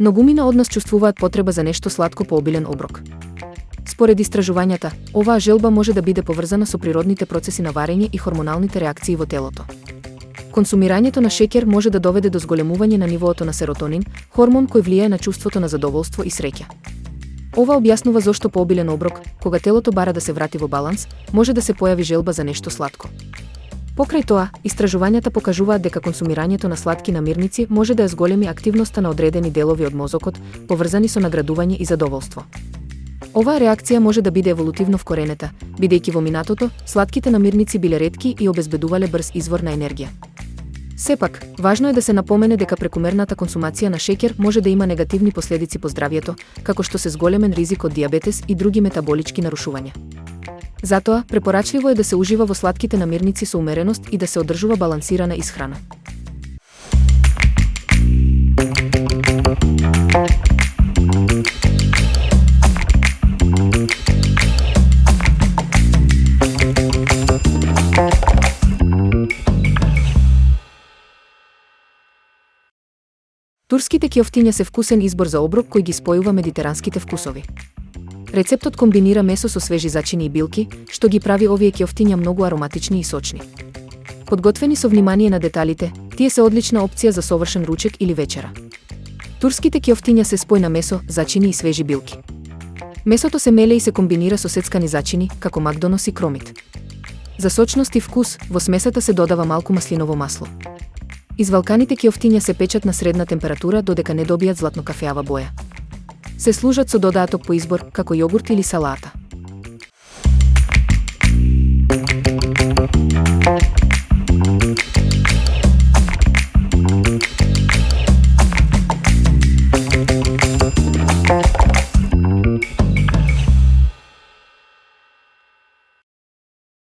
Многумина од нас чувствуваат потреба за нешто сладко по обилен оброк. Според истражувањата, оваа желба може да биде поврзана со природните процеси на варење и хормоналните реакции во телото. Консумирањето на шеќер може да доведе до зголемување на нивоото на серотонин, хормон кој влијае на чувството на задоволство и среќа. Ова објаснува зошто по обилен оброк, кога телото бара да се врати во баланс, може да се појави желба за нешто сладко. Покрај тоа, истражувањата покажуваат дека консумирањето на сладки намирници може да ја зголеми активноста на одредени делови од мозокот, поврзани со наградување и задоволство. Оваа реакција може да биде еволутивно вкоренета, бидејќи во минатото, сладките намирници биле ретки и обезбедувале брз извор на енергија. Сепак, важно е да се напомене дека прекумерната консумација на шеќер може да има негативни последици по здравјето, како што се зголемен ризик од дијабетес и други метаболички нарушувања. Затоа, препорачливо е да се ужива во сладките намирници со умереност и да се одржува балансирана исхрана. Турските кјофтиња се вкусен избор за оброк кој ги спојува медитеранските вкусови. Рецептот комбинира месо со свежи зачини и билки, што ги прави овие кјофтиња многу ароматични и сочни. Подготвени со внимание на деталите, тие се одлична опција за совршен ручек или вечера. Турските кјофтиња се спој на месо, зачини и свежи билки. Месото се меле и се комбинира со сецкани зачини, како макдонос и кромит. За сочност и вкус, во смесата се додава малку маслиново масло. Извалканите кјофтиња се печат на средна температура додека не добијат златно-кафеава боја. Се служат со додааток по избор, како јогурт или салата.